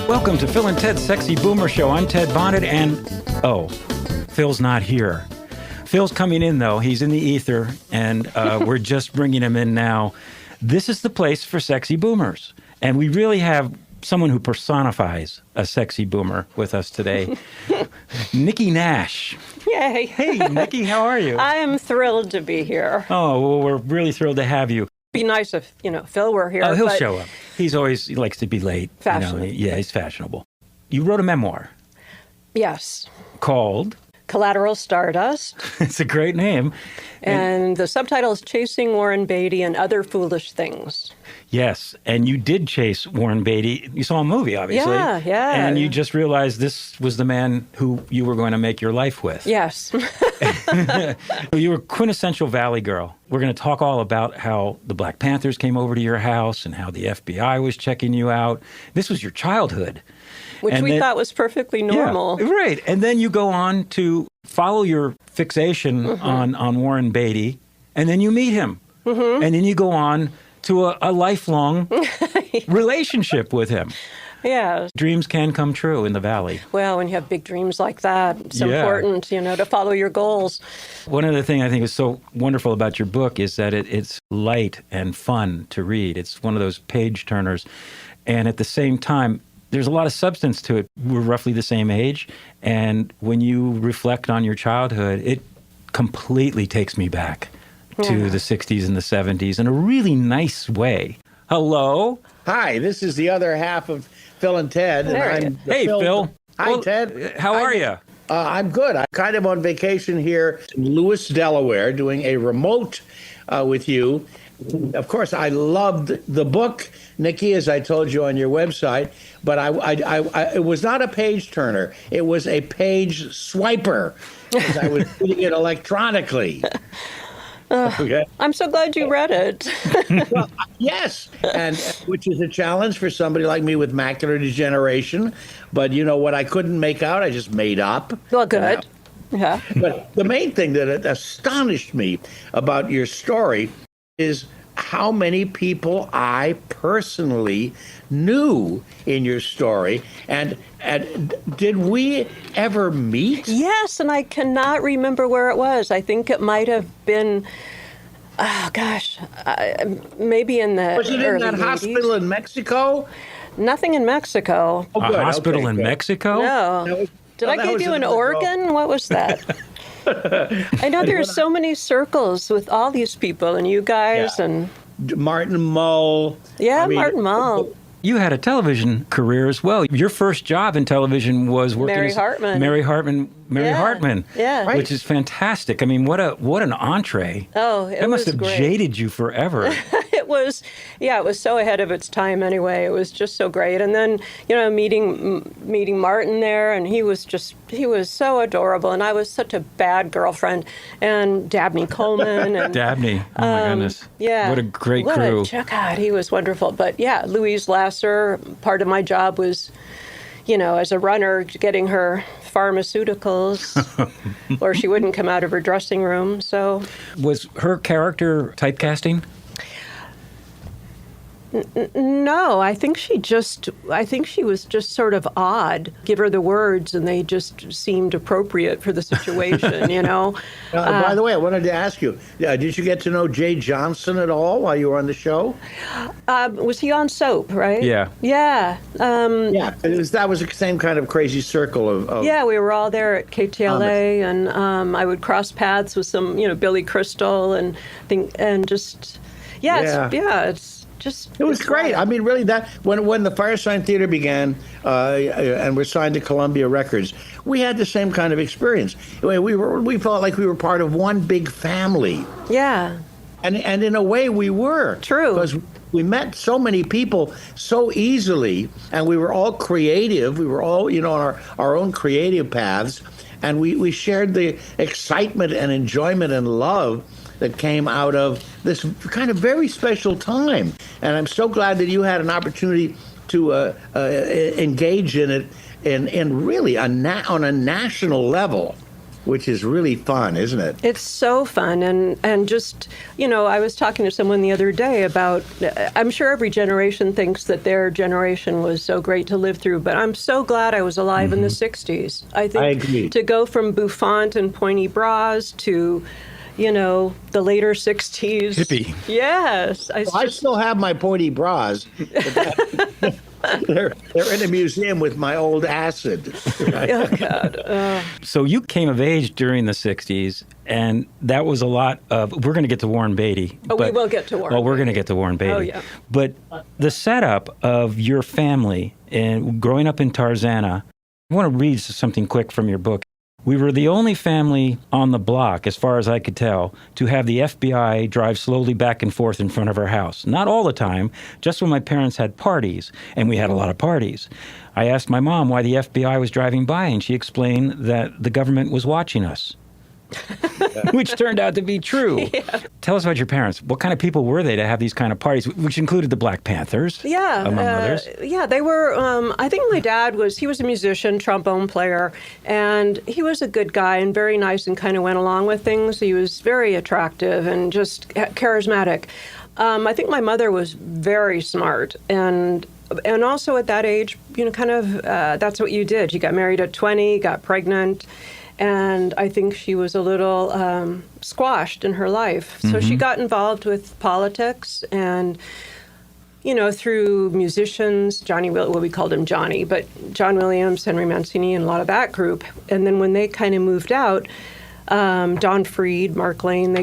Welcome to Phil and Ted's Sexy Boomer Show. I'm Ted Bonnet, and Phil's not here. Phil's coming in, though. He's in the ether, and we're just bringing him in now. This is the place for sexy boomers, and we really have someone who personifies a sexy boomer with us today. Nikki Nash. Yay. Hey, Nikki, how are you? I am thrilled to be here. Oh, well, we're really thrilled to have you. Be nice if, Phil were here. Oh, he'll show up. He likes to be late. Fashionable. Yeah, he's fashionable. You wrote a memoir. Yes. Called? Collateral Stardust. It's a great name. And the subtitle is Chasing Warren Beatty and Other Foolish Things. Yes, and you did chase Warren Beatty. You saw a movie, obviously. Yeah. And you just realized this was the man who you were going to make your life with. Yes. You were quintessential Valley girl. We're going to talk all about how the Black Panthers came over to your house and how the FBI was checking you out. This was your childhood. Which we thought was perfectly normal. Yeah, right. And then you go on to follow your fixation on Warren Beatty, and then you meet him. Mm-hmm. And then you go on to a lifelong relationship with him. Yeah. Dreams can come true in the Valley. Well, when you have big dreams like that, it's important, to follow your goals. One other thing I think is so wonderful about your book is that it's light and fun to read. It's one of those page turners. And at the same time, there's a lot of substance to it. We're roughly the same age. And when you reflect on your childhood, it completely takes me back to the 60s and the 70s in a really nice way. Hello? Hi, this is the other half of Phil and Ted. Hey, Phil. Hi, Ted. How are you? I'm good. I'm kind of on vacation here in Lewis, Delaware, doing a remote with you. Of course, I loved the book, Nikki, as I told you on your website, but it was not a page turner. It was a page swiper, because I was reading it electronically. Okay. I'm so glad you read it. Well, yes, and which is a challenge for somebody like me with macular degeneration. But what I couldn't make out, I just made up. Well, good. Yeah. But the main thing that astonished me about your story is how many people I personally knew in your story. And did we ever meet? Yes, and I cannot remember where it was. I think it might have been, maybe in the Was it in that 80s. hospital in Mexico? Nothing in Mexico. Oh, good. A hospital Okay, in good. Mexico? No. Did I give you an organ? What was that? I know there's so many circles with all these people and you guys and Martin Mull. Martin Mull. You had a television career as well. Your first job in television was working Mary as Hartman. Mary Hartman. Yeah. Right. Which is fantastic. I mean, what an entree. Oh, That must was have great. jaded you forever. It was so ahead of its time anyway. It was just so great. And then, meeting Martin there, and he was so adorable, and I was such a bad girlfriend. And Dabney Coleman. And Dabney. Oh, my goodness. Yeah. What a great crew. God, he was wonderful. But yeah, Louise Lasser, part of my job was, as a runner, getting her pharmaceuticals, or she wouldn't come out of her dressing room. So, Was her character typecasting? No, I think she was just sort of odd. Give her the words, and they just seemed appropriate for the situation, By the way, I wanted to ask you, did you get to know Jay Johnson at all while you were on the show? Was he on Soap, right? Yeah. Yeah. That was the same kind of crazy circle of Yeah, we were all there at KTLA, and I would cross paths with some, Billy Crystal, and it's It was great. I mean, really, that when the Firesign Theater began and we're signed to Columbia Records, we had the same kind of experience. We felt like we were part of one big family. Yeah. And in a way, we were. True. Because we met so many people so easily, and we were all creative. We were all, on our own creative paths, and we shared the excitement and enjoyment and love that came out of this kind of very special time. And I'm so glad that you had an opportunity to engage in it in really on a national level. which is really fun, isn't it? It's so fun. And just, I was talking to someone the other day about, I'm sure every generation thinks that their generation was so great to live through, but I'm so glad I was alive in the 60s. I think I agree. to go from bouffant and pointy bras to, the later 60s. Hippie. Yes. I still have my pointy bras. But they're in a museum with my old acid. Right? Oh, God. So you came of age during the 60s, and that was a lot of, we're going to get to Warren Beatty. Oh, we will get to Warren Well, we're Beatty. going to get to Warren Beatty. Oh, yeah. But the setup of your family and growing up in Tarzana, I want to read something quick from your book. We were the only family on the block, as far as I could tell, to have the FBI drive slowly back and forth in front of our house. Not all the time, just when my parents had parties, and we had a lot of parties. I asked my mom why the FBI was driving by, and she explained that the government was watching us. Which turned out to be true. Yeah. Tell us about your parents. What kind of people were they to have these kind of parties, which included the Black Panthers, among others? Yeah, they were, I think my dad he was a musician, trombone player, and he was a good guy and very nice and kind of went along with things. He was very attractive and just charismatic. I think my mother was very smart and also at that age, that's what you did. You got married at 20, got pregnant, and I think she was a little squashed in her life. So she got involved with politics and, through musicians, we called him Johnny, but John Williams, Henry Mancini, and a lot of that group. And then when they kind of moved out, Don Freed, Mark Lane,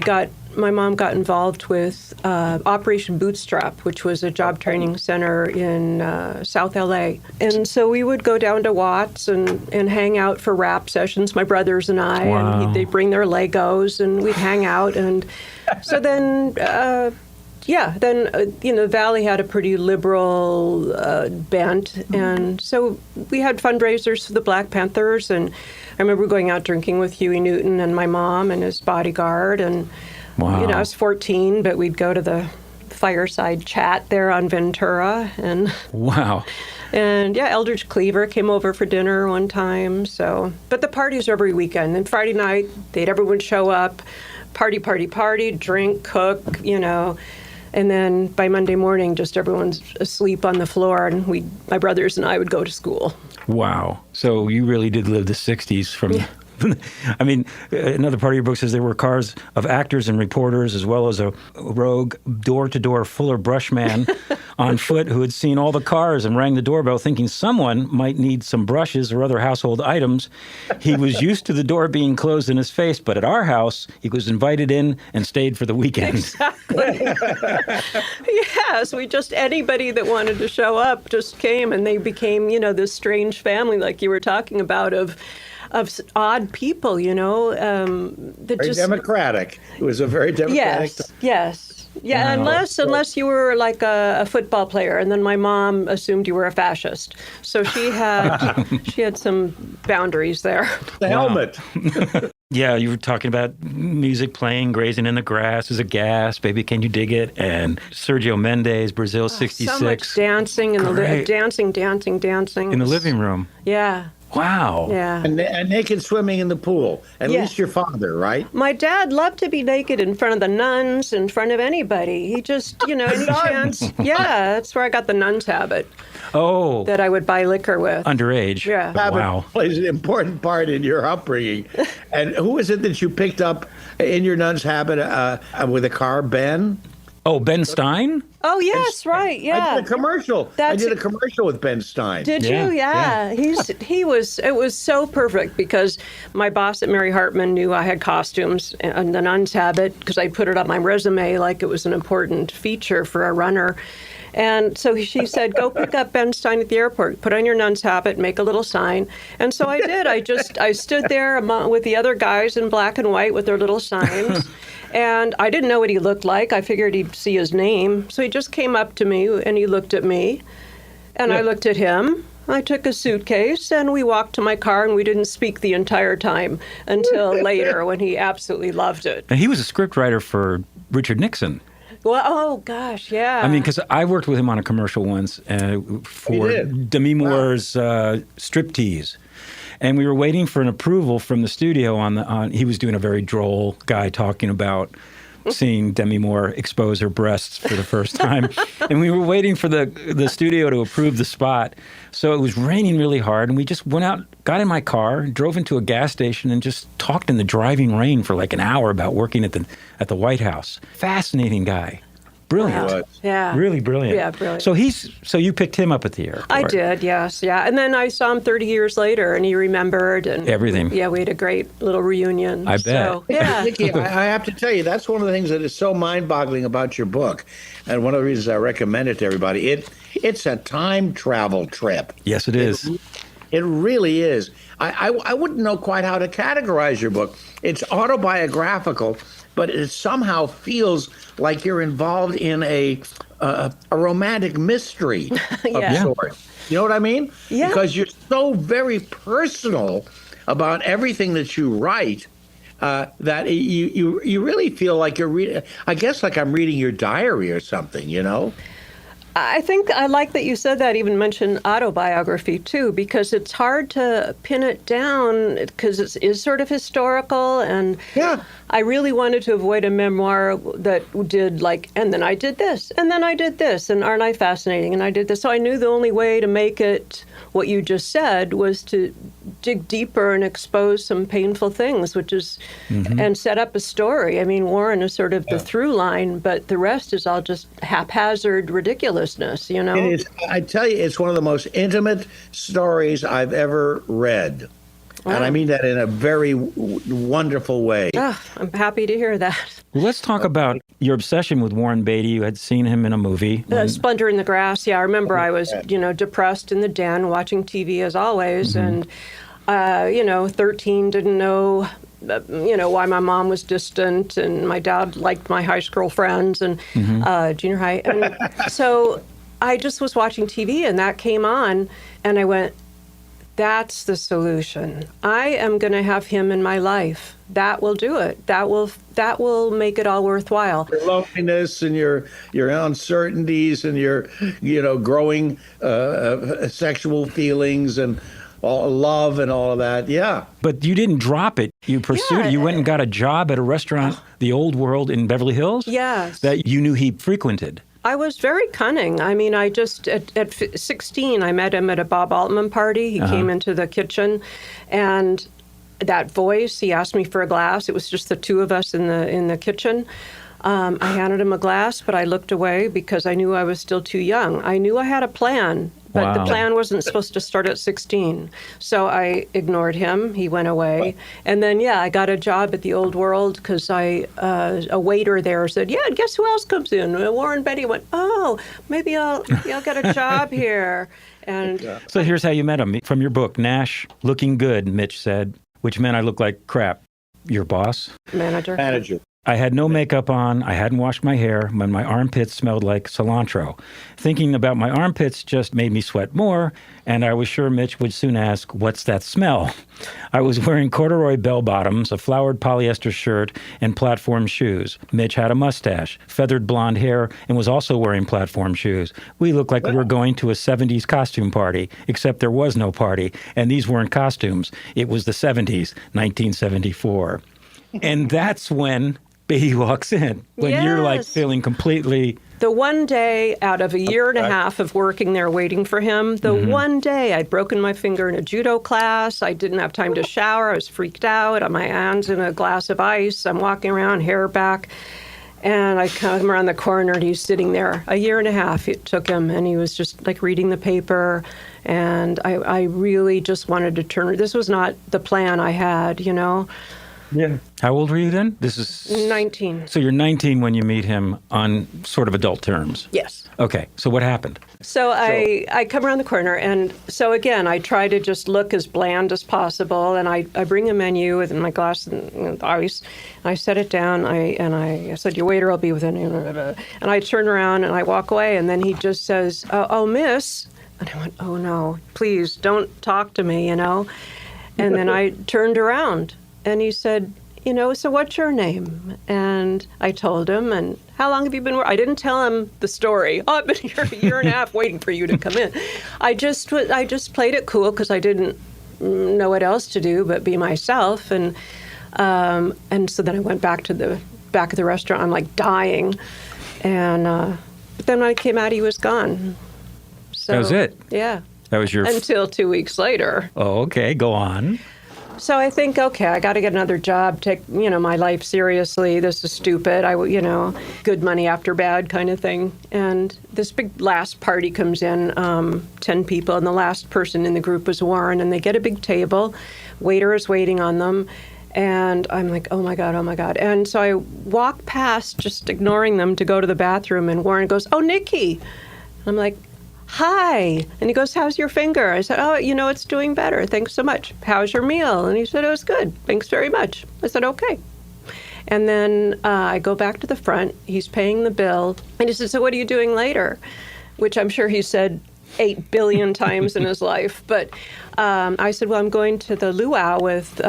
my mom got involved with Operation Bootstrap, which was a job training center in South LA. And so we would go down to Watts and hang out for rap sessions, my brothers and I. Wow. And they'd bring their Legos and we'd hang out. And so then, the Valley had a pretty liberal bent. And so we had fundraisers for the Black Panthers. And I remember going out drinking with Huey Newton and my mom and his bodyguard. And Wow. I was 14, but we'd go to the fireside chat there on Ventura. And Wow. And Eldridge Cleaver came over for dinner one time. So, but the parties were every weekend. And Friday night, everyone show up, party, drink, cook, And then by Monday morning, just everyone's asleep on the floor, and my brothers and I would go to school. Wow. So you really did live the 60s from... Yeah. I mean, another part of your book says there were cars of actors and reporters, as well as a rogue door-to-door Fuller Brush man on foot who had seen all the cars and rang the doorbell thinking someone might need some brushes or other household items. He was used to the door being closed in his face, but at our house, he was invited in and stayed for the weekend. Exactly. Yes, anybody that wanted to show up just came, and they became, this strange family like you were talking about of odd people, Very democratic. It was a very democratic. Yes. Yeah, Wow. unless you were like a football player, and then my mom assumed you were a fascist. So she had some boundaries there. The helmet. Yeah, you were talking about music playing, Grazing in the Grass is a gas, Baby Can You Dig It, and Sergio Mendes, Brazil 66. So much dancing dancing. In the living room. Yeah. Wow. Yeah. And naked swimming in the pool. At least your father, right? My dad loved to be naked in front of the nuns, in front of anybody. He just, any chance. Yeah, that's where I got the nuns habit. Oh. That I would buy liquor with. Underage. Yeah. Wow. Plays an important part in your upbringing. And who is it that you picked up in your nun's habit with a car? Ben? Oh, Ben Stein? Oh, yes, right, yeah. I did a commercial. I did a commercial with Ben Stein. Did you? Yeah. It was so perfect because my boss at Mary Hartman knew I had costumes and the nun's habit because I put it on my resume like it was an important feature for a runner. And so she said, go pick up Ben Stein at the airport, put on your nun's habit, make a little sign. And so I did. I stood there with the other guys in black and white with their little signs. And I didn't know what he looked like. I figured he'd see his name. So he just came up to me and he looked at me. And I looked at him. I took a suitcase and we walked to my car and we didn't speak the entire time until later when he absolutely loved it. And he was a scriptwriter for Richard Nixon. Well, oh, gosh, yeah. I mean, because I worked with him on a commercial once for Demi Moore's Striptease. And we were waiting for an approval from the studio he was doing a very droll guy talking about seeing Demi Moore expose her breasts for the first time. And we were waiting for the studio to approve the spot. So it was raining really hard, and we just went out, got in my car, drove into a gas station, and just talked in the driving rain for like an hour about working at the White House. Fascinating guy. Brilliant. Wow. Yeah. Really brilliant. Yeah, brilliant. So you picked him up at the airport. I did, yes, yeah. And then I saw him 30 years later, and he remembered. And everything. Yeah, we had a great little reunion. I bet. So, yeah. Nikki, I have to tell you, that's one of the things that is so mind-boggling about your book, and one of the reasons I recommend it to everybody. It's a time travel trip. Yes, it is. It really is. I wouldn't know quite how to categorize your book. It's autobiographical, but it somehow feels like you're involved in a romantic mystery of sorts. You know what I mean? Yeah. Because you're so very personal about everything that you write that you really feel like you're reading. I guess like I'm reading your diary or something. You know. I think I like that you said that, even mentioned autobiography, too, because it's hard to pin it down because it is sort of historical. And I really wanted to avoid a memoir that did like, and then I did this, and then I did this, and aren't I fascinating? And I did this. So I knew the only way to make it what you just said was to dig deeper and expose some painful things, which is, and set up a story. I mean, Warren is sort of the through line, but the rest is all just haphazard ridiculousness, you know? It is, I tell you, it's one of the most intimate stories I've ever read. Wow. And I mean that in a very wonderful way. Oh, I'm happy to hear that. Well, let's talk about your obsession with Warren Beatty. You had seen him in a movie. Splendor in the Grass. Yeah, I remember I was, depressed in the den watching TV as always. And, 13, didn't know, why my mom was distant. And my dad liked my high school friends and junior high. And so I just was watching TV and that came on. And I went, that's the solution. I am going to have him in my life. That will do it. That will make it all worthwhile. Your loneliness and your uncertainties and your growing sexual feelings and all love and all of that. Yeah. But you didn't drop it. You pursued it. You went and got a job at a restaurant, The Old World in Beverly Hills. Yes. That you knew he frequented. I was very cunning. I mean, I just, at 16, I met him at a Bob Altman party. He came into the kitchen, and that voice, he asked me for a glass. It was just the two of us in the kitchen. I handed him a glass, but I looked away because I knew I was still too young. I knew I had a plan, but the plan wasn't supposed to start at 16. So I ignored him. He went away. And then, I got a job at the Old World because a waiter there said, guess who else comes in? Warren Beatty went, maybe I'll get a job here. And so here's how you met him. From your book, Nash, looking good, Mitch said, which meant I looked like crap. Your boss? Manager. I had no makeup on, I hadn't washed my hair, and my armpits smelled like cilantro. Thinking about my armpits just made me sweat more, and I was sure Mitch would soon ask, what's that smell? I was wearing corduroy bell-bottoms, a flowered polyester shirt, and platform shoes. Mitch had a mustache, feathered blonde hair, and was also wearing platform shoes. We looked like we were going to a 70s costume party, except there was no party, and these weren't costumes. It was the 70s, 1974. And that's when Beatty walks in, when you're like feeling completely... The one day out of a year and a half of working there waiting for him, the one day I'd broken my finger in a judo class, I didn't have time to shower, I was freaked out, on my hands in a glass of ice, I'm walking around, hair back, and I come around the corner and he's sitting there. A year and a half it took him, and he was just like reading the paper, and I really just wanted to turn... This was not the plan I had, Yeah. How old were you then? This is 19. So you're 19 when you meet him on sort of adult terms. Yes. Okay. So what happened? So I come around the corner, and so again, I try to just look as bland as possible, and I bring a menu with my glass and ice, and I set it down, and I said, your waiter will be within, and I turn around and I walk away, and then he just says, oh, miss, and I went, oh no, please don't talk to me, and then I turned around. And he said, so what's your name? And I told him, and how long have you been working? I didn't tell him the story. Oh, I've been here a year and a half waiting for you to come in. I just played it cool because I didn't know what else to do but be myself. And so then I went back to the back of the restaurant. I'm like dying. And but then when I came out, he was gone. So, That was it? Yeah. That was your... Until 2 weeks later. Oh, okay. Go on. So I think, okay, I got to get another job, take, my life seriously. This is stupid. Good money after bad kind of thing. And this big last party comes in, 10 people, and the last person in the group was Warren, and they get a big table. Waiter is waiting on them. And I'm like, oh my God, oh my God. And so I walk past, just ignoring them, to go to the bathroom, and Warren goes, oh, Nikki. I'm like, hi. And he goes, how's your finger? I said, oh, it's doing better. Thanks so much. How's your meal? And he said, it was good. Thanks very much. I said, okay. And then I go back to the front. He's paying the bill. And he said, so what are you doing later? Which I'm sure he said 8 billion times in his life. But I said, well, I'm going to the luau with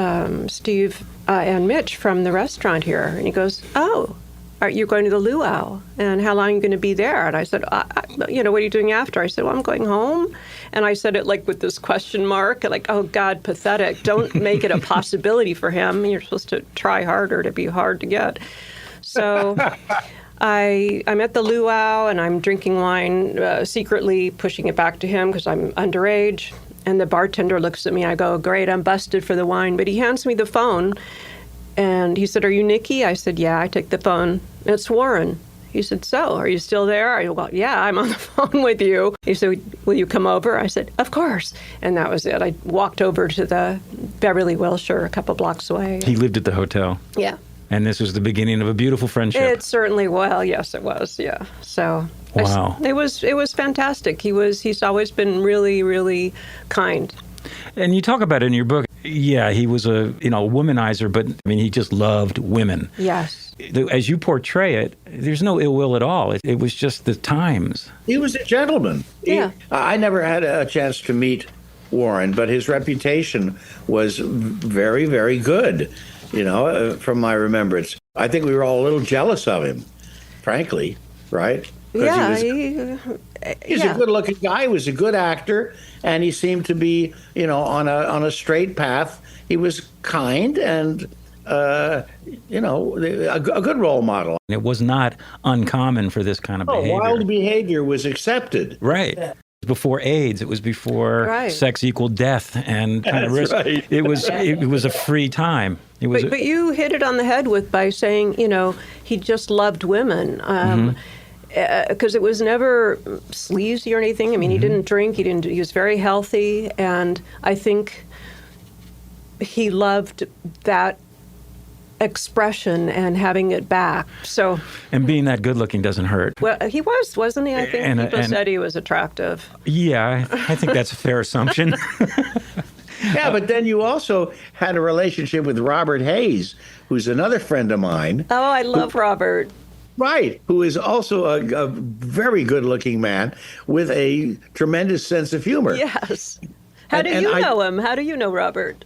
Steve and Mitch from the restaurant here. And he goes, oh. Are you going to the luau? And how long are you going to be there? And I said, what are you doing after? I said, well, I'm going home. And I said it like with this question mark, like, oh, God, pathetic. Don't make it a possibility for him. You're supposed to try harder to be hard to get. So I'm at the luau, and I'm drinking wine secretly, pushing it back to him because I'm underage. And the bartender looks at me. I go, great, I'm busted for the wine. But he hands me the phone. And he said, are you Nikki? I said, yeah. I take the phone. It's Warren. He said, so, are you still there? I go, well, yeah, I'm on the phone with you. He said, will you come over? I said, of course. And that was it. I walked over to the Beverly Wilshire, a couple blocks away. He lived at the hotel. Yeah. And this was the beginning of a beautiful friendship. It certainly, yes, it was, yeah. So wow. It was fantastic. He's always been really, really kind. And you talk about it in your book. Yeah, he was a womanizer, but he just loved women. Yes. As you portray it, there's no ill will at all. It was just the times. He was a gentleman. Yeah. I never had a chance to meet Warren, but his reputation was very, very good, from my remembrance. I think we were all a little jealous of him, frankly, right? Yeah. He's a good-looking guy. He was a good actor, and he seemed to be, on a straight path. He was kind and, a good role model. It was not uncommon for this kind of behavior. Wild behavior was accepted. Right. Yeah. Before AIDS, it was before sex equaled death and kind of risk. Right. It was a free time. But you hit it on the head by saying, he just loved women. Because it was never sleazy or anything. He didn't drink. He was very healthy, and I think he loved that expression and having it back. So, and being that good looking doesn't hurt. Well, he wasn't he? I think people said he was attractive. Yeah, I think that's a fair assumption. Yeah, but then you also had a relationship with Robert Hayes, who's another friend of mine. Oh, I love Robert. Right, who is also a very good-looking man with a tremendous sense of humor. Yes. How do you know him? How do you know Robert?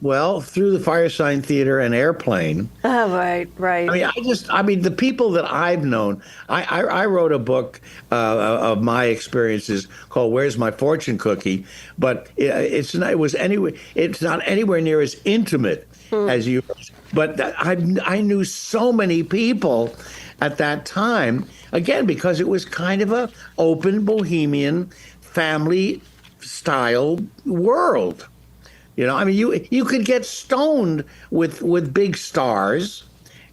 Well, through the Firesign Theater and Airplane. Oh, right. The people that I've known, I wrote a book of my experiences called "Where's My Fortune Cookie," but it's not anywhere near as intimate as you. But I knew so many people at that time, again, because it was kind of a open bohemian family style world. You could get stoned with big stars,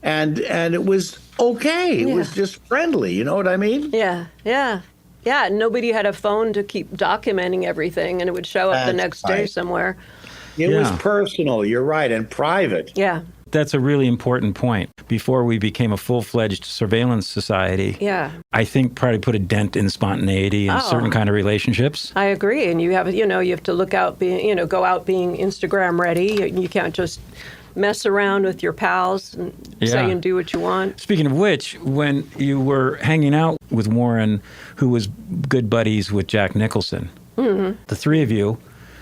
and it was okay. It was just friendly. You know what I mean? Yeah. Nobody had a phone to keep documenting everything, and it would show up the next day somewhere. It was personal. You're right, and private. Yeah. That's a really important point. Before we became a full-fledged surveillance society, I think probably put a dent in spontaneity in certain kind of relationships. I agree, and you have to look out, go out being Instagram ready. You can't just mess around with your pals and say and do what you want. Speaking of which, when you were hanging out with Warren, who was good buddies with Jack Nicholson, the three of you.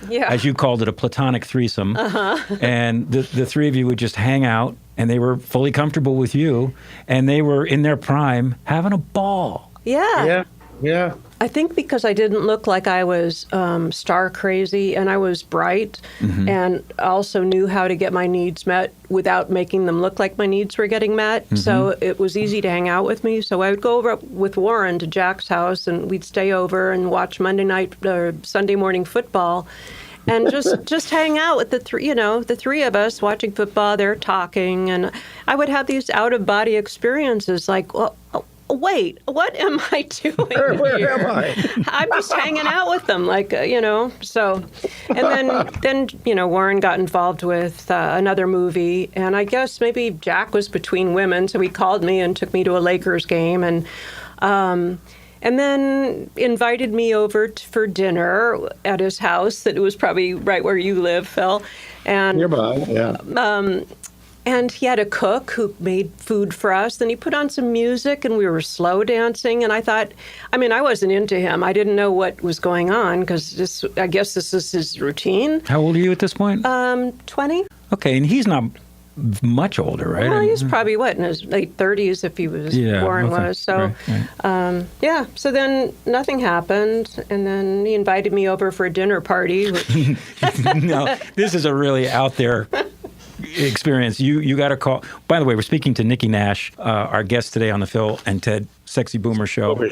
Yeah. As you called it, a platonic threesome. And the three of you would just hang out, and they were fully comfortable with you, and they were in their prime having a ball. Yeah. Yeah. I think because I didn't look like I was star crazy, and I was bright, and also knew how to get my needs met without making them look like my needs were getting met. So it was easy to hang out with me. So I would go over with Warren to Jack's house, and we'd stay over and watch Monday night or Sunday morning football. And just hang out with the three of us watching football. They're talking, and I would have these out of body experiences, like, well, wait, what am I doing Where here? am I? I'm just hanging out with them, like, So, and then Warren got involved with another movie, and I guess maybe Jack was between women, so he called me and took me to a Lakers game, and then invited me over for dinner at his house. That it was probably right where you live, Phil. And Nearby, yeah. and he had a cook who made food for us. Then he put on some music, and we were slow dancing. And I thought, I wasn't into him. I didn't know what was going on because I guess this is his routine. How old are you at this point? 20. Okay, and he's not much older, right? Well, he's probably, in his late 30s if he was, Warren was. So, right. So then nothing happened. And then he invited me over for a dinner party. No, this is a really out there experience. You got a call. By the way, we're speaking to Nikki Nash, our guest today on the Phil and Ted Sexy Boomer Show.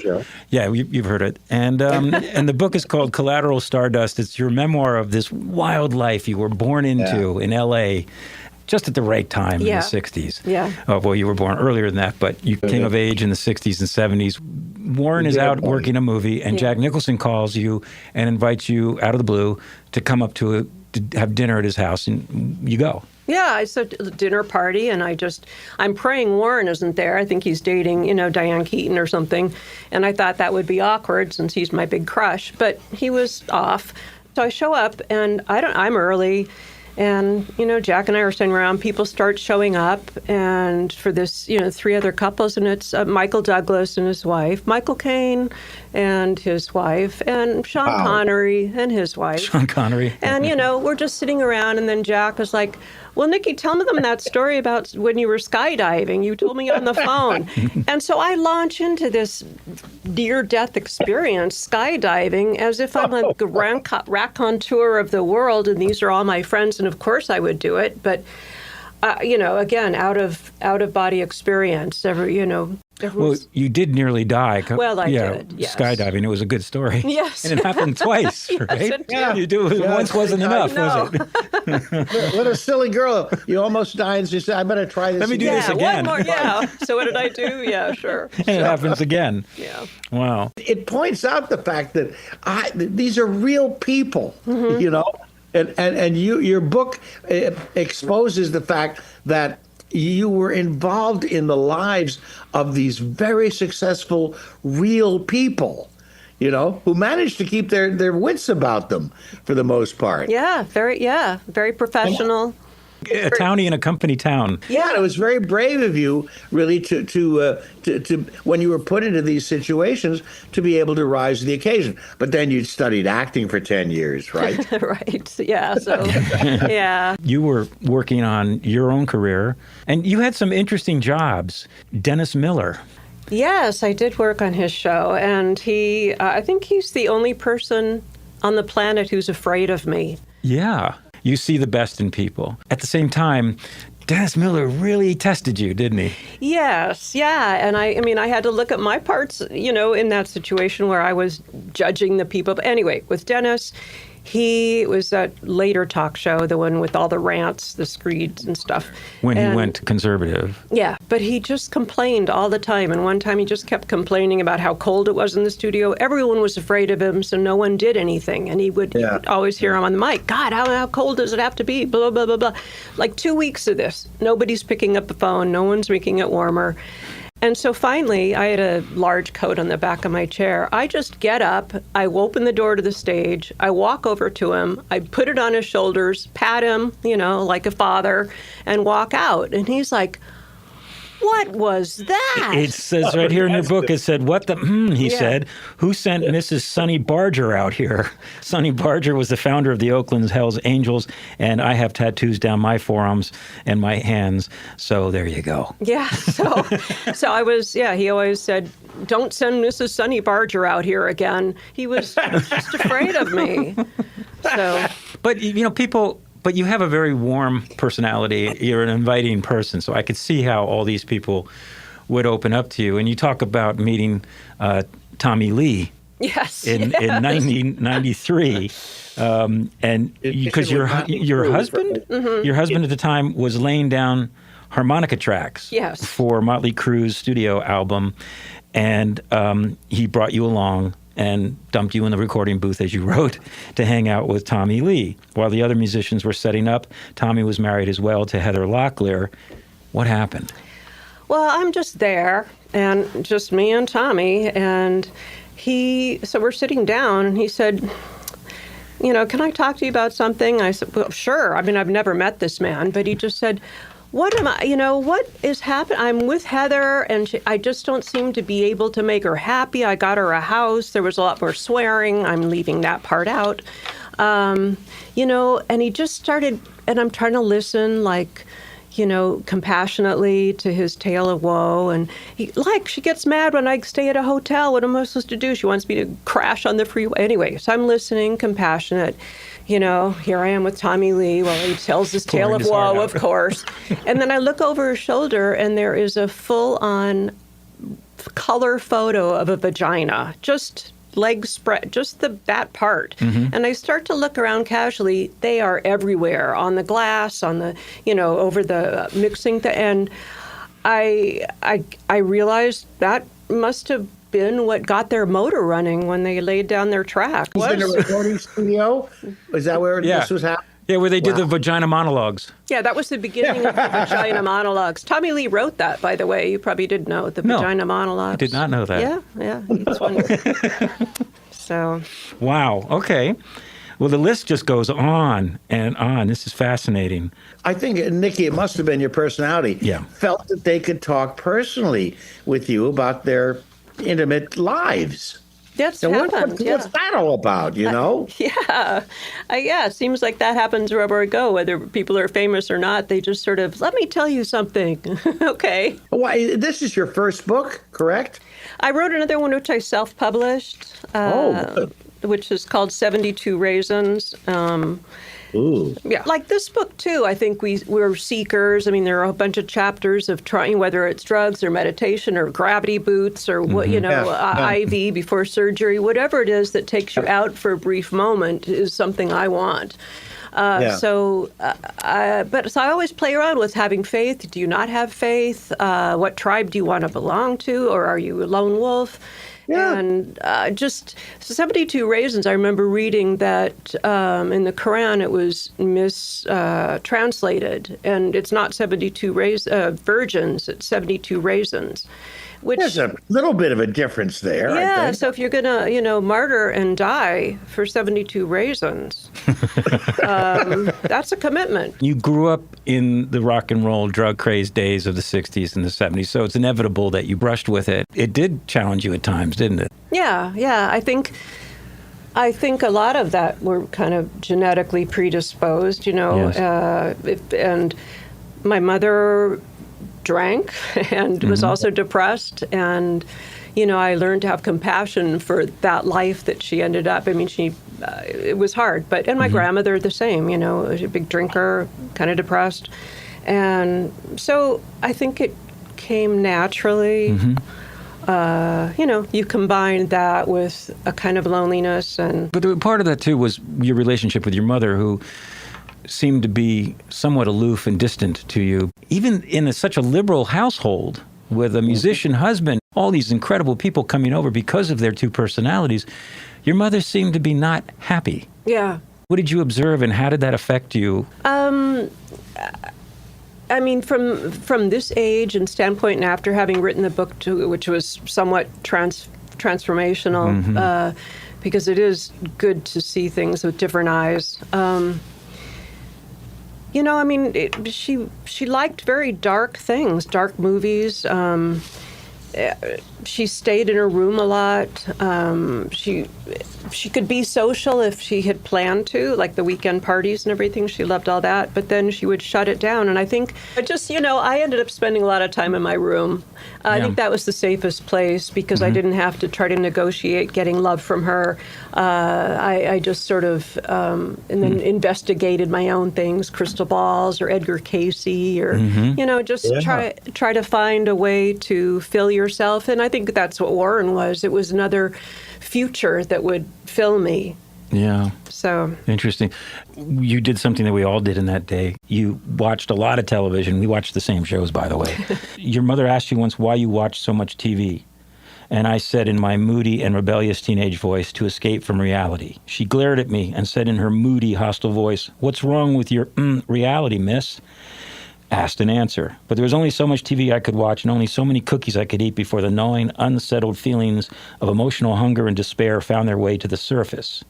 Yeah, you've heard it. And and the book is called Collateral Stardust. It's your memoir of this wild life you were born into in L.A., just at the right time in the 60s. Yeah. Oh, well, you were born earlier than that, but you came of age in the 60s and 70s. Warren is out working a movie, and Jack Nicholson calls you and invites you out of the blue to come up to have dinner at his house, and you go. Yeah, it's a dinner party, and I'm praying Warren isn't there. I think he's dating, Diane Keaton or something, and I thought that would be awkward since he's my big crush, but he was off. So I show up, and I'm early. And, Jack and I are sitting around, people start showing up, and for this, 3 other couples, and it's Michael Douglas and his wife, Michael Caine and his wife, and Sean Connery and his wife. Sean Connery. And, we're just sitting around, and then Jack was like, well, Nikki, tell them that story about when you were skydiving. You told me on the phone. And so I launch into this near-death experience, skydiving, as if I'm a raconteur of the world, and these are all my friends, and of course I would do it. But, again, out of body experience. Well, you did nearly die. Well, I did, yes. Skydiving. It was a good story. Yes. And it happened twice, right? it did. You do it once wasn't enough, was it? What a silly girl. You almost died, and she said, I better try this Let me do again. this again. One more, yeah. So what did I do? Yeah, sure. And it happens again. Yeah. Wow. It points out the fact that these are real people, and your book exposes the fact that you were involved in the lives of these very successful, real people, who managed to keep their wits about them for the most part. Yeah, very professional. A townie in a company town. Yeah, and it was very brave of you, really, to when you were put into these situations, to be able to rise to the occasion. But then you studied acting for 10 years, right? Right. Yeah. So, yeah. You were working on your own career, and you had some interesting jobs. Dennis Miller. Yes, I did work on his show, and I think he's the only person on the planet who's afraid of me. Yeah. You see the best in people. At the same time, Dennis Miller really tested you, didn't he? Yes, yeah. And I had to look at my parts, in that situation where I was judging the people. But anyway, with Dennis, he was that later talk show, the one with all the rants, the screeds and stuff. When he went conservative. Yeah, but he just complained all the time. And one time he just kept complaining about how cold it was in the studio. Everyone was afraid of him, so no one did anything. And he would always hear him on the mic, God, how cold does it have to be? Blah, blah, blah, blah. Like 2 weeks of this. Nobody's picking up the phone. No one's making it warmer. And so finally, I had a large coat on the back of my chair. I just get up, I open the door to the stage, I walk over to him, I put it on his shoulders, pat him, like a father, and walk out. And he's like, what was that? It says right here in your book, it said, what the, he said, who sent Mrs. Sonny Barger out here? Sonny Barger was the founder of the Oakland Hells Angels, and I have tattoos down my forearms and my hands, so there you go. Yeah, so I was, he always said, don't send Mrs. Sonny Barger out here again. He was just afraid of me. So, But, but you have a very warm personality. You're an inviting person. So I could see how all these people would open up to you. And you talk about meeting Tommy Lee. yes. In 1993, and because your husband at the time was laying down harmonica tracks Yes. for Motley Crue's studio album, and he brought you along and dumped you in the recording booth, as you wrote, to hang out with Tommy Lee. While the other musicians were setting up, Tommy was married as well to Heather Locklear. What happened? Well, I'm just there, and just me and Tommy, and so we're sitting down, and he said, can I talk to you about something? I said, well, sure. I mean, I've never met this man, but he just said, what is happening? I'm with Heather, and I just don't seem to be able to make her happy. I got her a house. There was a lot more swearing. I'm leaving that part out. And he just started, and I'm trying to listen, compassionately to his tale of woe. And she gets mad when I stay at a hotel. What am I supposed to do? She wants me to crash on the freeway. Anyway, so I'm listening, compassionate. Here I am with Tommy Lee while he tells his tale of woe, of course. And then I look over his shoulder, and there is a full-on color photo of a vagina, just legs spread, just that part. Mm-hmm. And I start to look around casually. They are everywhere, on the glass, on the, over the mixing thing. And I realized that must have been what got their motor running when they laid down their track. Was it in a recording studio? Is that where this was happening? Yeah, where they did the vagina monologues. Yeah, that was the beginning of the vagina monologues. Tommy Lee wrote that, by the way. You probably did know the vagina monologues. I did not know that. Yeah. It's wonderful. So. Wow. Okay. Well, the list just goes on and on. This is fascinating. I think, Nikki, it must have been your personality. Yeah. Felt that they could talk personally with you about their intimate lives. That's so happened. What's that all about, Yeah. It seems like that happens wherever I go, whether people are famous or not. They just sort of, let me tell you something. Okay. Why, this is your first book, correct? I wrote another one which I self-published, which is called 72 Raisins. Ooh. Yeah, like this book, too. I think we're seekers. I mean, there are a bunch of chapters of trying, whether it's drugs or meditation or gravity boots or, IV before surgery, whatever it is that takes you out for a brief moment is something I want. So I always play around with having faith. Do you not have faith? What tribe do you want to belong to? Or are you a lone wolf? Yeah. And just 72 Raisins, I remember reading that in the Quran it was mistranslated, and it's not 72 virgins, it's 72 raisins. Which, there's a little bit of a difference there. Yeah, I think. So if you're going to, martyr and die for 72 raisins, that's a commitment. You grew up in the rock and roll drug craze days of the 60s and the 70s, so it's inevitable that you brushed with it. It did challenge you at times, didn't it? Yeah. I think a lot of that were kind of genetically predisposed, Yes. And my mother drank and was also depressed, and I learned to have compassion for that life that she ended up. I mean, it was hard, and my grandmother the same. Was a big drinker, kind of depressed, and so I think it came naturally. You combine that with a kind of loneliness, but part of that too was your relationship with your mother, who seemed to be somewhat aloof and distant to you. Even in such a liberal household with a musician husband, all these incredible people coming over because of their two personalities, your mother seemed to be not happy. Yeah. What did you observe, and how did that affect you? I mean, from this age and standpoint, and after having written the book, which was somewhat transformational, because it is good to see things with different eyes. She liked very dark things, dark movies, she stayed in her room a lot. She could be social if she had planned to, like the weekend parties and everything. She loved all that, but then she would shut it down. And I think I ended up spending a lot of time in my room. I think that was the safest place because I didn't have to try to negotiate getting love from her. I just sort of, and then investigated my own things, crystal balls or Edgar Cayce or, try to find a way to fill yourself. And I think that's what Warren was. It was another future that would fill me. Yeah. So interesting. You did something that we all did in that day. You watched a lot of television. We watched the same shows, by the way. Your mother asked you once why you watched so much TV. And I said in my moody and rebellious teenage voice, to escape from reality. She glared at me and said in her moody, hostile voice, "What's wrong with your reality, miss?" Asked and answer. But there was only so much TV I could watch and only so many cookies I could eat before the gnawing, unsettled feelings of emotional hunger and despair found their way to the surface.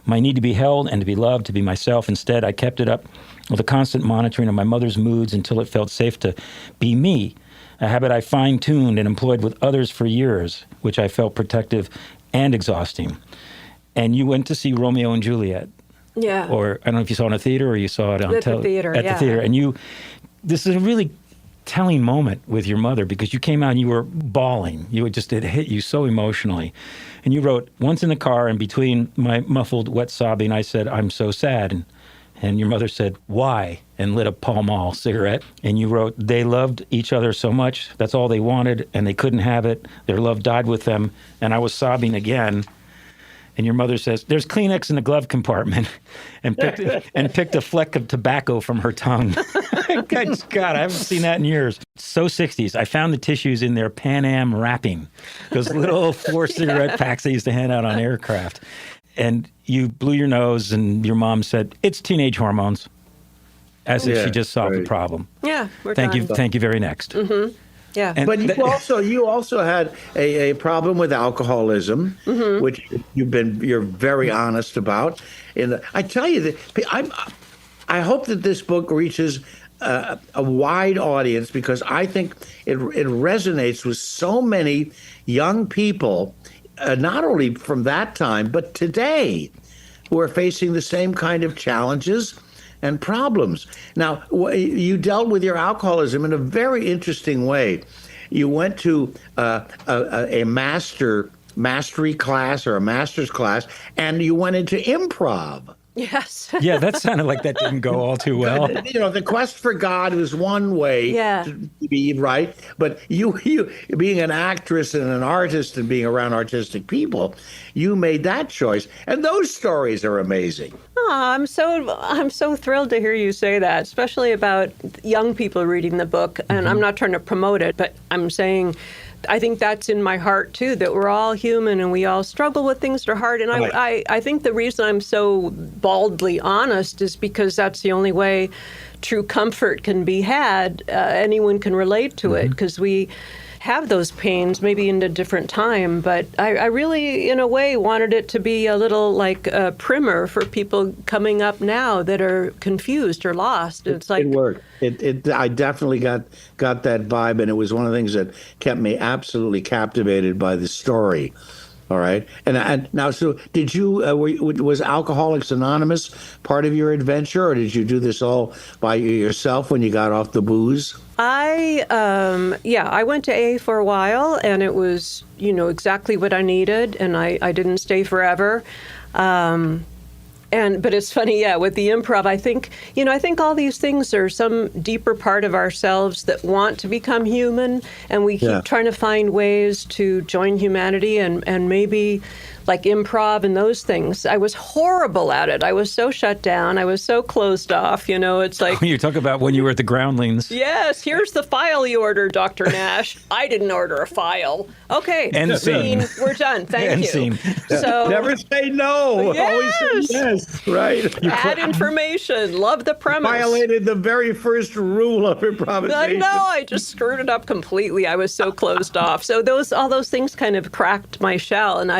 My need to be held and to be loved, to be myself. Instead, I kept it up with a constant monitoring of my mother's moods until it felt safe to be me, a habit I fine-tuned and employed with others for years, which I felt protective and exhausting. And you went to see Romeo and Juliet. Yeah. Or I don't know if you saw it in a theater or you saw it on At the theater, At the theater. And this is a really telling moment with your mother because you came out and you were bawling. It hit you so emotionally. And you wrote, "Once in the car and between my muffled, wet sobbing, I said, 'I'm so sad.' And your mother said, 'Why?' and lit a Pall Mall cigarette. And you wrote, 'They loved each other so much. That's all they wanted, and they couldn't have it. Their love died with them.' And I was sobbing again. And your mother says, 'There's Kleenex in the glove compartment,' and picked a fleck of tobacco from her tongue." God, I haven't seen that in years. So 60s. I found the tissues in their Pan Am wrapping, those little 4 cigarette packs they used to hand out on aircraft. And you blew your nose, and your mom said, "It's teenage hormones," as if she just solved the problem. Yeah, Thank you. Thank you very next. Mm-hmm. Yeah. But you also had a problem with alcoholism, which you're very honest about. And I tell you that I hope that this book reaches a wide audience because I think it resonates with so many young people, not only from that time but today, who are facing the same kind of challenges and problems. Now, you dealt with your alcoholism in a very interesting way. You went to a mastery class or a master's class, and you went into improv. Yes. Yeah, that sounded like that didn't go all too well. The quest for God was one way to be right, but you being an actress and an artist and being around artistic people, you made that choice, and those stories are amazing. Oh, I'm so thrilled to hear you say that, especially about young people reading the book. And I'm not trying to promote it, but I'm saying I think that's in my heart, too, that we're all human and we all struggle with things that are hard. And I think the reason I'm so baldly honest is because that's the only way true comfort can be had. Anyone can relate to it because we have those pains, maybe in a different time. But I really, in a way, wanted it to be a little like a primer for people coming up now that are confused or lost. It's like it worked. I definitely got that vibe, and it was one of the things that kept me absolutely captivated by the story. All right, and now, so did you? Was Alcoholics Anonymous part of your adventure, or did you do this all by yourself when you got off the booze? I went to AA for a while, and it was exactly what I needed, and I didn't stay forever. But it's funny, with the improv, I think all these things are some deeper part of ourselves that want to become human, and we keep trying to find ways to join humanity, and maybe like improv and those things. I was horrible at it. I was so shut down. I was so closed off. It's like... You talk about when you were at the Groundlings. Yes, here's the file you ordered, Dr. Nash. I didn't order a file. Okay. End scene. We're done. Thank End you. Scene. So never say no. Yes. Always say yes. Right. Add information. Love the premise. Violated the very first rule of improvisation. No, I just screwed it up completely. I was so closed off. So all those things kind of cracked my shell, and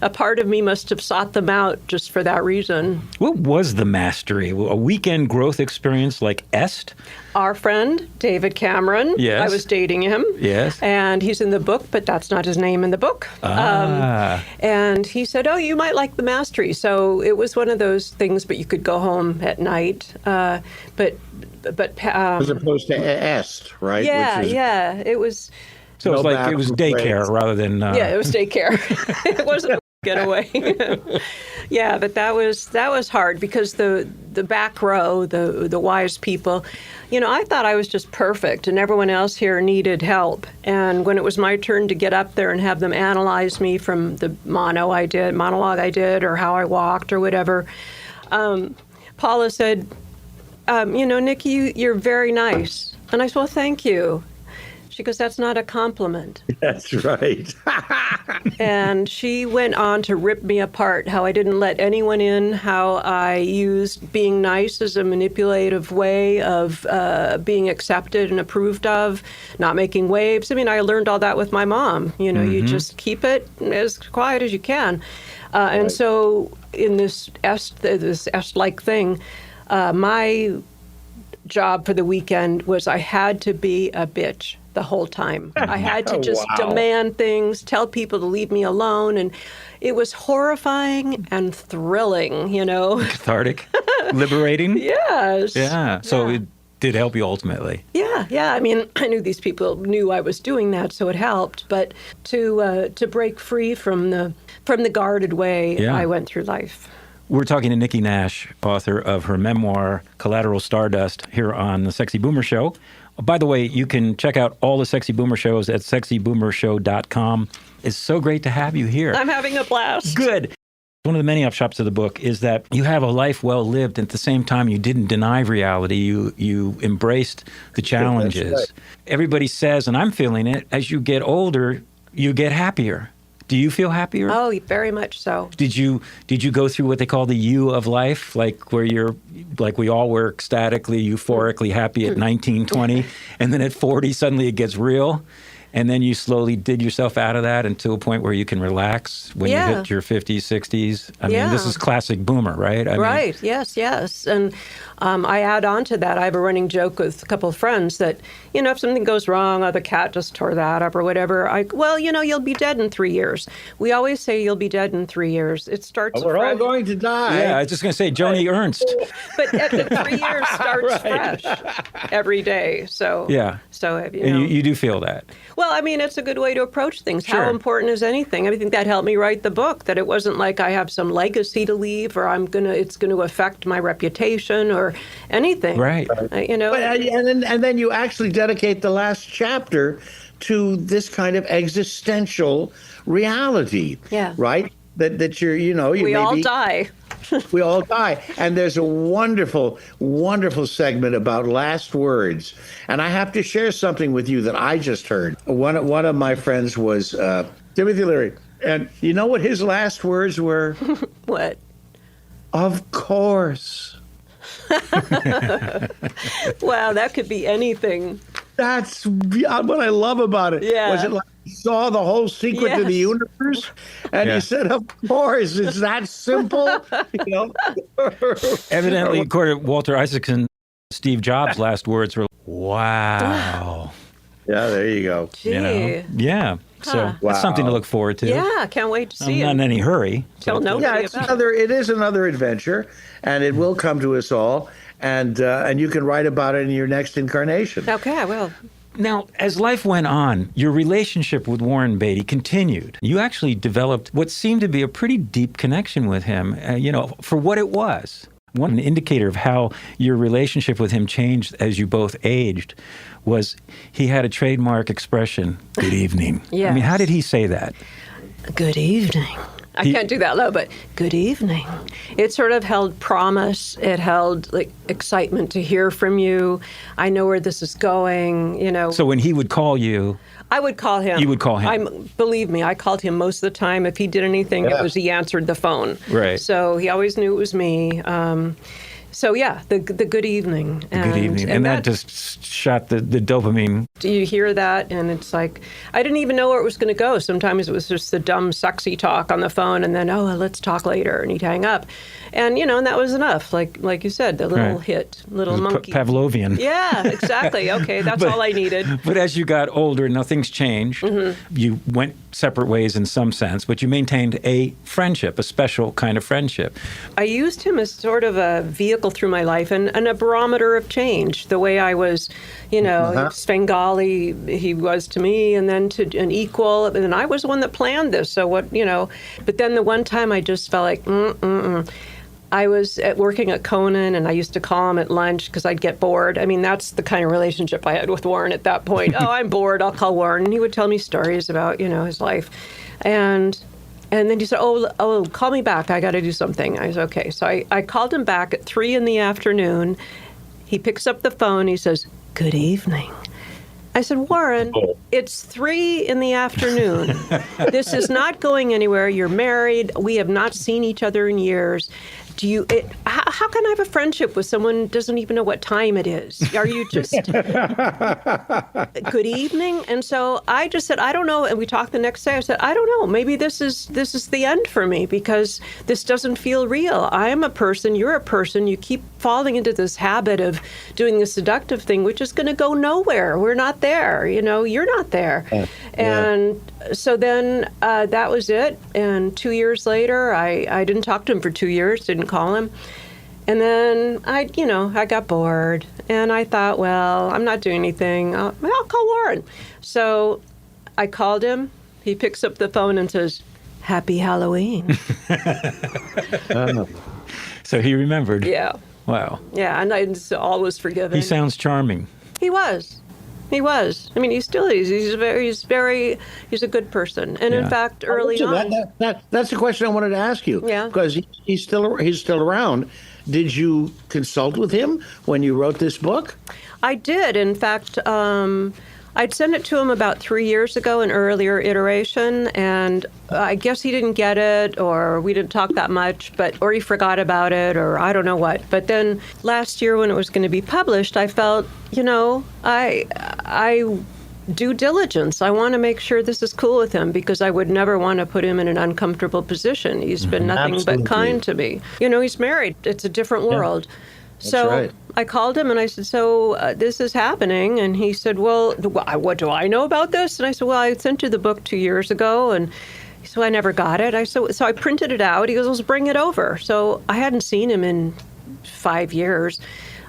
a part of me must have sought them out just for that reason. What was the mastery? A weekend growth experience like EST? Our friend, David Cameron. Yes. I was dating him. Yes. And he's in the book, but that's not his name in the book. And he said, oh, you might like the mastery. So it was one of those things, but you could go home at night. But As opposed to Est, right? yeah, Which is yeah. It was, So it was No like it was bathroom daycare breaks. rather than. yeah, it was daycare. It wasn't a getaway. Yeah, but that was hard because the back row, the wise people, I thought I was just perfect and everyone else here needed help. And when it was my turn to get up there and have them analyze me from the monologue I did, or how I walked or whatever, Paula said, Nikki, you're very nice. And I said, well, thank you. She goes, that's not a compliment. That's right. And she went on to rip me apart, how I didn't let anyone in, how I used being nice as a manipulative way of being accepted and approved of, not making waves. I mean, I learned all that with my mom. You just keep it as quiet as you can. And so in this Est-like thing, my job for the weekend was I had to be a bitch the whole time. I had to just Wow. demand things, tell people to leave me alone. And it was horrifying and thrilling, Cathartic, liberating. Yes. Yeah. So Yeah. it did help you ultimately. Yeah. I mean, I knew these people knew I was doing that, so it helped. But to break free from the guarded way Yeah. I went through life. We're talking to Nikki Nash, author of her memoir, Collateral Stardust, here on The Sexy Boomer Show. By the way, you can check out all the Sexy Boomer shows at sexyboomershow.com. It's so great to have you here. I'm having a blast. Good. One of the many upshots of the book is that you have a life well lived, and at the same time, you didn't deny reality. You embraced the challenges. right. Everybody says, and I'm feeling it, as you get older, you get happier. Do you feel happier? Oh, very much so. Did you go through what they call the U of life, like where you're like we all were ecstatically, euphorically happy at 19, 20, and then at 40 suddenly it gets real, and then you slowly dig yourself out of that until a point where you can relax when you hit your 50s, 60s. I mean, this is classic boomer, right? I mean, Yes. And I add on to that. I have a running joke with a couple of friends that, if something goes wrong, or the cat just tore that up or whatever, you'll be dead in 3 years. We always say you'll be dead in 3 years. It starts We're all fresh. going to die. Yeah, I was just going to say Joni Ernst. But the 3 years starts fresh every day. So, Yeah. So, And you do feel that. Well, I mean, it's a good way to approach things. Sure. How important is anything? I think that helped me write the book, that it wasn't like I have some legacy to leave or it's going to affect my reputation or anything. Right. But, and then you actually dedicate the last chapter to this kind of existential reality. Yeah. Right? That you're, you we all maybe, die. We all die. And there's a wonderful, wonderful segment about last words. And I have to share something with you that I just heard. One of my friends was Timothy Leary. And you know what his last words were? What? Of course. Wow, that could be anything. That's what I love about it. Yeah. Was it like you saw the whole secret to the Yes. universe? And Yeah. you said, of course, it's that simple. Evidently, according to Walter Isaacson, Steve Jobs' last words were, wow. Yeah, there you go. Gee. Yeah. So Huh. that's something to Wow. look forward to. Yeah, can't wait to I'm see not it. in any hurry. Tell nobody Yeah, it's about it. it is another adventure, and it will come to us all. And you can write about it in your next incarnation. Okay, I will. Now, as life went on, your relationship with Warren Beatty continued. You actually developed what seemed to be a pretty deep connection with him, for what it was. One indicator of how your relationship with him changed as you both aged was he had a trademark expression, good evening. Yes. I mean, how did he say that? Good evening. I can't do that low, but good evening. It sort of held promise. It held like excitement to hear from you. I know where this is going, So when he would call you, I would call him. You would call him. Believe me, I called him most of the time. If he did anything, Yeah. it was he answered the phone. Right. So he always knew it was me. So yeah, the good evening. Good evening. And that just shot the dopamine. You hear that, and it's like, I didn't even know where it was going to go. Sometimes it was just the dumb, sexy talk on the phone, and then, let's talk later, and he'd hang up. And, and that was enough. Like you said, the little hit, little monkey. Pavlovian. Yeah, exactly. Okay, that's all I needed. But as you got older, now things changed. You went separate ways in some sense, but you maintained a friendship, a special kind of friendship. I used him as sort of a vehicle through my life and a barometer of change. The way I was, Svengali, he was to me, and then to an equal. And I was the one that planned this. So what, but then the one time I just felt like, I was working at Conan, and I used to call him at lunch because I'd get bored. I mean, that's the kind of relationship I had with Warren at that point. I'm bored, I'll call Warren. And he would tell me stories about, his life. And then he said, oh, call me back. I got to do something. I said, okay. So I called him back at 3 p.m. He picks up the phone. He says, good evening. I said, Warren, it's 3 p.m. This is not going anywhere. You're married. We have not seen each other in years. How can I have a friendship with someone who doesn't even know what time it is? Are you just good evening? And so I just said, I don't know. And we talked the next day. I said, I don't know. Maybe this is the end for me because this doesn't feel real. I am a person. You're a person. You keep falling into this habit of doing the seductive thing, which is going to go nowhere. We're not there. You're not there. Yeah. And so then that was it. And 2 years later, I didn't talk to him for 2 years, didn't call him. And then I got bored. And I thought, well, I'm not doing anything. I'll call Warren. So I called him. He picks up the phone and says, Happy Halloween. So he remembered. Yeah. Wow. Yeah, and it's all was forgiven. He sounds charming. He was. I mean, he still is. He's a good person. And in fact, early on. That's the question I wanted to ask you. Yeah. Because he's still around. Did you consult with him when you wrote this book? I did. In fact, I'd sent it to him about 3 years ago, an earlier iteration, and I guess he didn't get it, or we didn't talk that much, or he forgot about it, or I don't know what. But then last year when it was going to be published, I felt, I due diligence. I want to make sure this is cool with him because I would never want to put him in an uncomfortable position. He's been nothing but kind to me. He's married. It's a different world. Yeah. So right. I called him and I said, this is happening. And he said, well, what do I know about this? And I said, well, I sent you the book 2 years ago. And so I never got it. So I printed it out. He goes, let's bring it over. So I hadn't seen him in 5 years.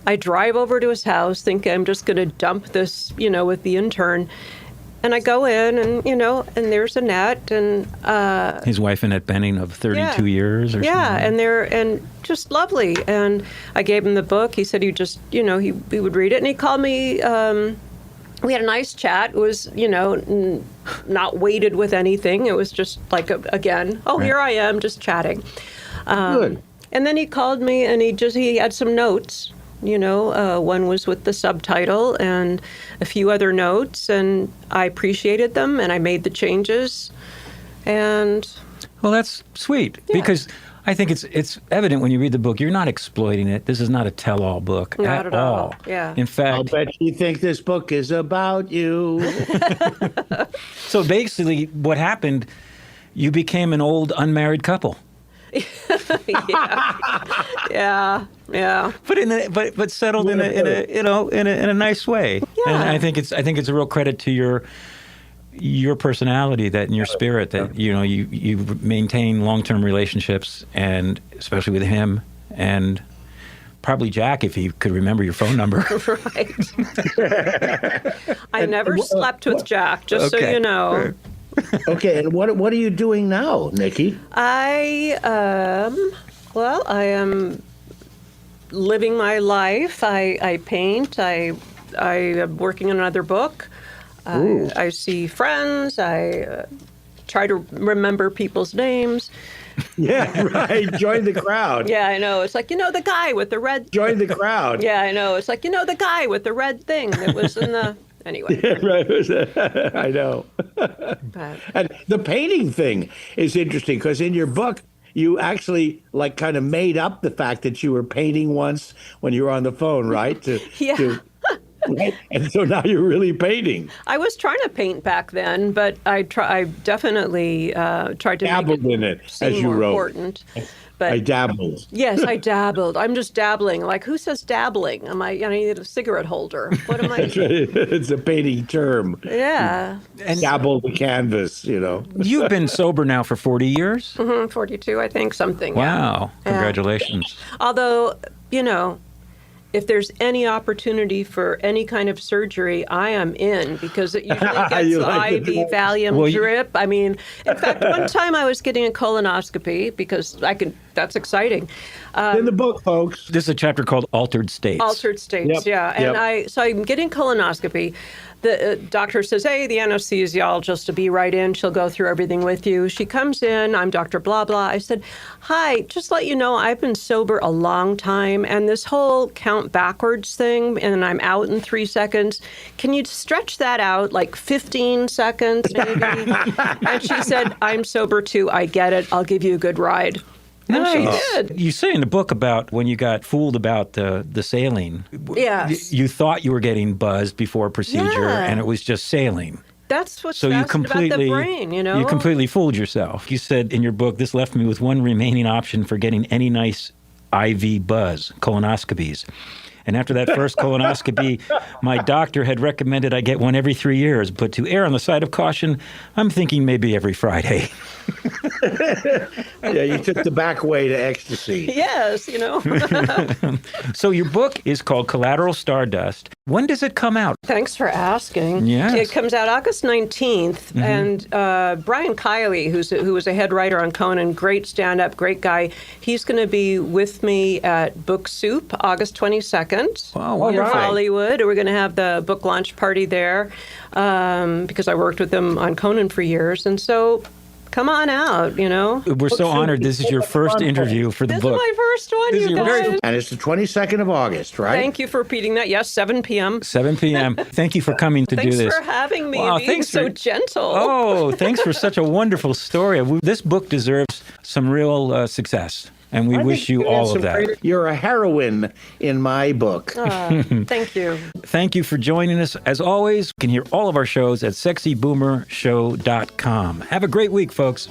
I drive over to his house, think I'm just going to dump this, with the intern. And I go in and, and there's Annette and... his wife, Annette Benning, of 32 years or something. Yeah, and just lovely. And I gave him the book. He said he just, he would read it. And he called me, we had a nice chat. It was, not weighted with anything. It was just like, here I am, just chatting. Good. And then he called me and he had some notes. One was with the subtitle and a few other notes, and I appreciated them, and I made the changes. And well, that's sweet because I think it's evident when you read the book, you're not exploiting it. This is not a tell-all book at all. Yeah. In fact, I'll bet you think this book is about you. So basically, what happened? You became an old unmarried couple. Yeah. But settled in a nice way. Yeah. And I think it's a real credit to your personality that in your spirit that you maintain long-term relationships, and especially with him and probably Jack if he could remember your phone number. Right. I never slept with Jack, just so you know. Okay, and what are you doing now, Nikki? I am living my life. I paint. I am working on another book. I see friends. I try to remember people's names. Yeah, right. Join the crowd. Yeah, I know. It's like, the guy with the red... Join the crowd. Yeah, I know. It's like, the guy with the red thing that was in the... Anyway. Yeah, right. I know. And the painting thing is interesting because in your book, you actually like kind of made up the fact that you were painting once when you were on the phone, right? Yeah. Right? And so now you're really painting. I was trying to paint back then, but I definitely tried to Dabbled make in it, seem as you more wrote. important. But I dabbled. yes, I dabbled. I'm just dabbling. Like, who says dabbling? I need a cigarette holder. What am I? It's a painting term. Yeah. Dabble the canvas, you know. You've been sober now for 40 years? 42, I think, something. Wow. Yeah. Congratulations. Although, if there's any opportunity for any kind of surgery, I am in, because it usually gets You like IV the- Valium drip. I mean, in fact, one time I was getting a colonoscopy because that's exciting. In the book, folks. This is a chapter called Altered States. Altered states, Yep, yeah. And yep. so I'm getting colonoscopy. The doctor says, hey, the anesthesiologist will be right in. She'll go through everything with you. She comes in. I'm Dr. Blah, blah. I said, hi, just let you know, I've been sober a long time. And this whole count backwards thing, and I'm out in 3 seconds. Can you stretch that out like 15 seconds, maybe? And she said, I'm sober too. I get it. I'll give you a good ride. And she did. You say in the book about when you got fooled about the saline. Yes. You thought you were getting buzzed before procedure, Yeah. and it was just saline. That's what's So you fascinating about completely, the brain, you completely fooled yourself. You said in your book, this left me with one remaining option for getting any nice IV buzz, colonoscopies. And after that first colonoscopy, my doctor had recommended I get one every 3 years. But to err on the side of caution, I'm thinking maybe every Friday. Yeah, you took the back way to ecstasy. Yes, So your book is called Collateral Stardust. When does it come out? Thanks for asking. Yes. It comes out August 19th, and Brian Kiley, who was a head writer on Conan, great stand-up, great guy, he's going to be with me at Book Soup August 22nd Oh, in right. Hollywood. We're going to have the book launch party there because I worked with him on Conan for years, and so come on out, We're so honored. This is your first interview for the This book. is my first one, This is you your very- guys. And it's the 22nd of August, right? Thank you for repeating that. Yes, 7 p.m. 7 p.m. Thank you for coming to Thanks do this. for having me, Wow, being thanks so for- gentle. Oh, thanks for such a wonderful story. This book deserves some real success, and we wish you all of that. You're a heroine in my book. Thank you. Thank you for joining us. As always, you can hear all of our shows at sexyboomershow.com. Have a great week, folks.